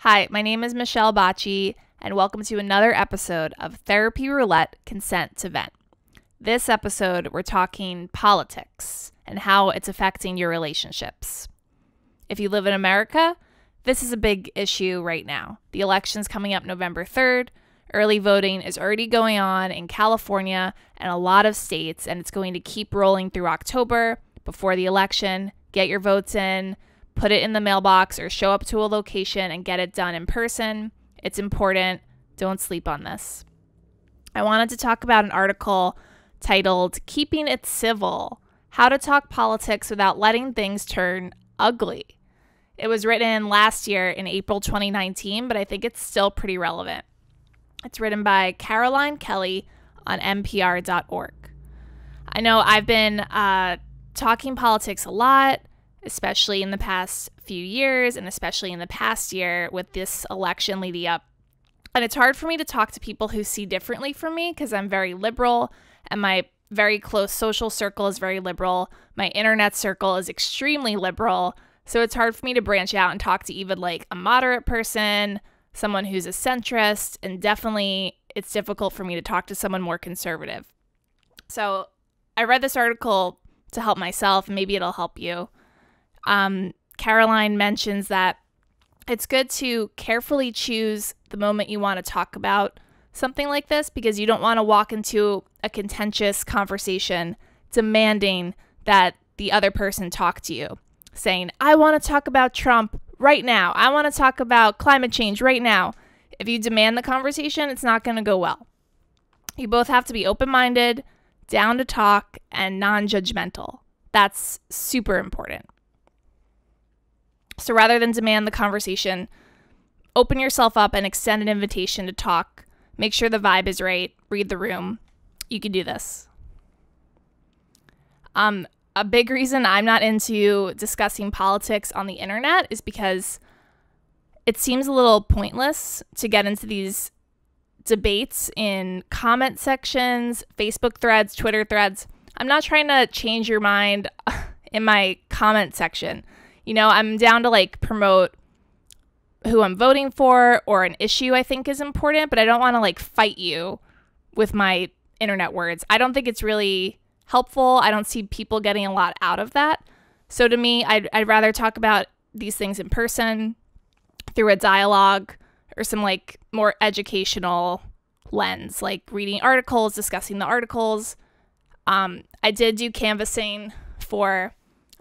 Hi, my name is Michelle Bacci, and welcome to another episode of Therapy Roulette, Consent to Vent. This episode, we're talking politics and how it's affecting your relationships. If you live in America, this is a big issue right now. The election's coming up November 3rd. Early voting is already going on in California and a lot of states, and it's going to keep rolling through October before the election. Get your votes in. Put it in the mailbox or show up to a location and get it done in person. It's important. Don't sleep on this. I wanted to talk about an article titled Keeping It Civil: How to Talk Politics Without Letting Things Turn Ugly. It was written last year in April 2019, but I think it's still pretty relevant. It's written by Caroline Kelly on NPR.org. I know I've been talking politics a lot, especially in the past few years and especially in the past year with this election leading up. And it's hard for me to talk to people who see differently from me because I'm very liberal and my very close social circle is very liberal. My internet circle is extremely liberal. So it's hard for me to branch out and talk to even like a moderate person, someone who's a centrist, and definitely it's difficult for me to talk to someone more conservative. So I read this article to help myself. Maybe it'll help you. Caroline mentions that it's good to carefully choose the moment you want to talk about something like this because you don't want to walk into a contentious conversation demanding that the other person talk to you, saying, I want to talk about Trump right now. I want to talk about climate change right now. If you demand the conversation, it's not going to go well. You both have to be open-minded, down to talk, and non-judgmental. That's super important. So rather than demand the conversation, open yourself up and extend an invitation to talk. Make sure the vibe is right. Read the room. You can do this. A big reason I'm not into discussing politics on the internet is because it seems a little pointless to get into these debates in comment sections, Facebook threads, Twitter threads. I'm not trying to change your mind in my comment section. You know, I'm down to like promote who I'm voting for or an issue I think is important, but I don't want to like fight you with my internet words. I don't think it's really helpful. I don't see people getting a lot out of that. So to me, I'd rather talk about these things in person through a dialogue or some like more educational lens, like reading articles, discussing the articles. I did do canvassing for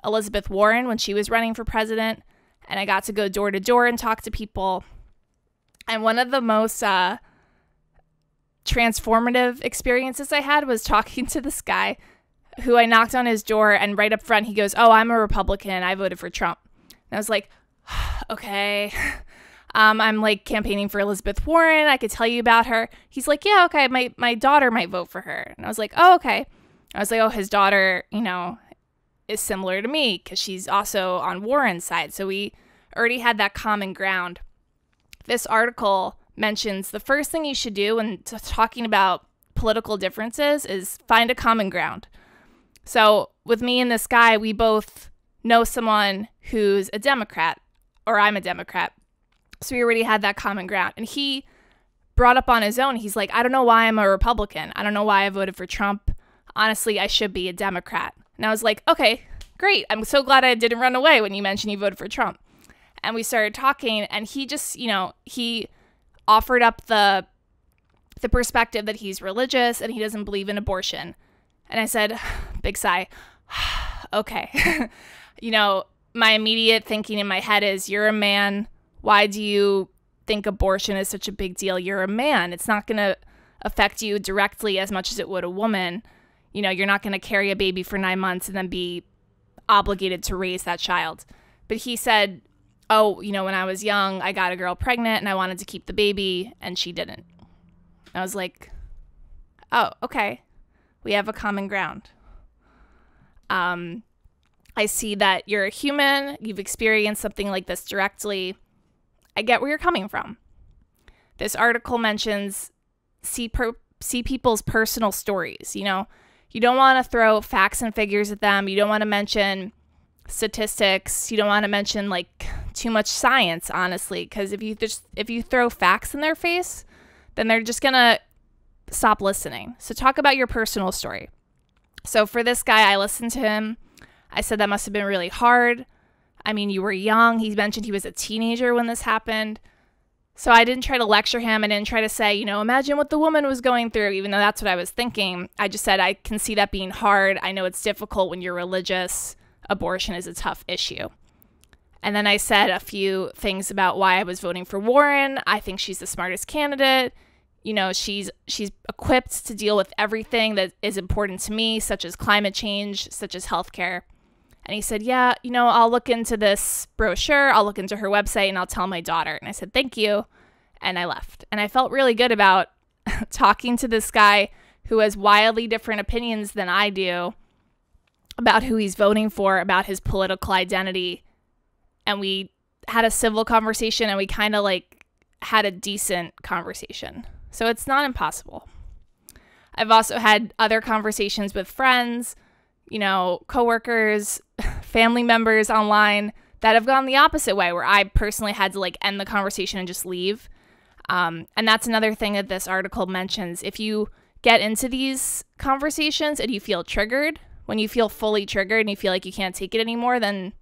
Elizabeth Warren when she was running for president, and I got to go door to door and talk to people. And one of the most transformative experiences I had was talking to this guy who I knocked on his door, and right up front he goes, "Oh, I'm a Republican. I voted for Trump." And I was like, okay. I'm like campaigning for Elizabeth Warren. I could tell you about her. He's like, yeah, okay, my daughter might vote for her. And I was like, oh, okay. I was like, oh, his daughter, you know, is similar to me because she's also on Warren's side. So we already had that common ground. This article mentions the first thing you should do when talking about political differences is find a common ground. So with me and this guy, we both know someone who's a Democrat, or I'm a Democrat. So we already had that common ground. And he brought up on his own, he's like, I don't know why I'm a Republican. I don't know why I voted for Trump. Honestly, I should be a Democrat. And I was like, okay, great. I'm so glad I didn't run away when you mentioned you voted for Trump. And we started talking, and he just, you know, he offered up the perspective that he's religious and he doesn't believe in abortion. And I said, big sigh, okay. You know, my immediate thinking in my head is, you're a man. Why do you think abortion is such a big deal? You're a man. It's not going to affect you directly as much as it would a woman. You know, you're not going to carry a baby for 9 months and then be obligated to raise that child. But he said, oh, you know, when I was young, I got a girl pregnant and I wanted to keep the baby and she didn't. I was like, oh, okay. We have a common ground. I see that you're a human. You've experienced something like this directly. I get where you're coming from. This article mentions see people's personal stories, you know. You don't want to throw facts and figures at them. You don't want to mention statistics. You don't want to mention like too much science, honestly, because if you throw facts in their face, then they're just going to stop listening. So talk about your personal story. So for this guy, I listened to him. I said that must have been really hard. I mean, you were young. He mentioned he was a teenager when this happened. So I didn't try to lecture him. I didn't try to say, imagine what the woman was going through, even though that's what I was thinking. I just said, I can see that being hard. I know it's difficult when you're religious. Abortion is a tough issue. And then I said a few things about why I was voting for Warren. I think she's the smartest candidate. She's equipped to deal with everything that is important to me, such as climate change, such as healthcare. And he said, yeah, I'll look into this brochure. I'll look into her website and I'll tell my daughter. And I said, thank you. And I left. And I felt really good about talking to this guy who has wildly different opinions than I do about who he's voting for, about his political identity. And we had a civil conversation and we kind of had a decent conversation. So it's not impossible. I've also had other conversations with friends, coworkers, family members online that have gone the opposite way, where I personally had to end the conversation and just leave. And that's another thing that this article mentions. If you get into these conversations and you feel triggered, when you feel fully triggered and you feel like you can't take it anymore, then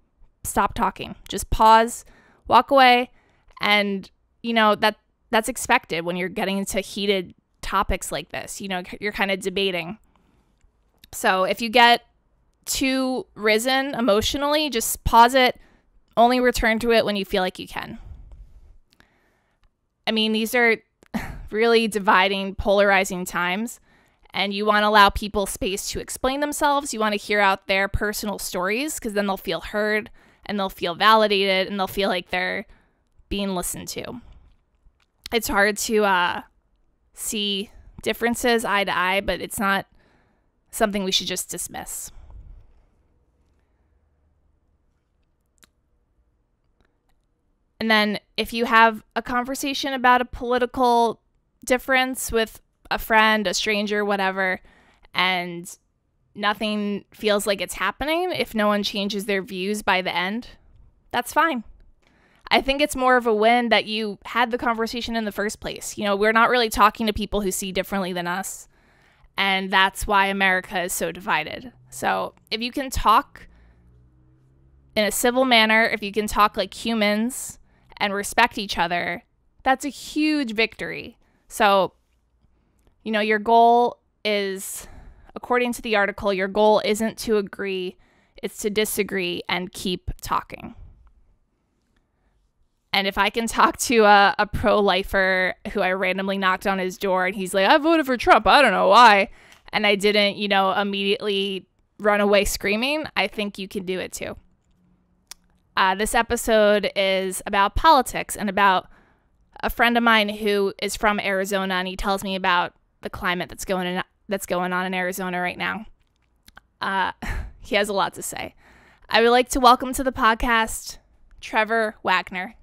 stop talking. Just pause, walk away. And, that's expected when you're getting into heated topics like this. You're kind of debating. So if you get too risen emotionally, just pause it. Only return to it when you feel like you can. I mean, these are really dividing, polarizing times, and you want to allow people space to explain themselves. You want to hear out their personal stories, because then they'll feel heard and they'll feel validated and they'll feel like they're being listened to. It's hard to see differences eye to eye, but it's not something we should just dismiss. And then if you have a conversation about a political difference with a friend, a stranger, whatever, and nothing feels like it's happening, if no one changes their views by the end, that's fine. I think it's more of a win that you had the conversation in the first place. We're not really talking to people who see differently than us. And that's why America is so divided. So if you can talk in a civil manner, if you can talk like humans and respect each other, that's a huge victory. So, your goal is, according to the article, your goal isn't to agree, it's to disagree and keep talking. And if I can talk to a pro-lifer who I randomly knocked on his door and he's like, I voted for Trump, I don't know why, and I didn't, immediately run away screaming, I think you can do it too. This episode is about politics and about a friend of mine who is from Arizona, and he tells me about the climate that's going on in Arizona right now. He has a lot to say. I would like to welcome to the podcast Trevor Wagner.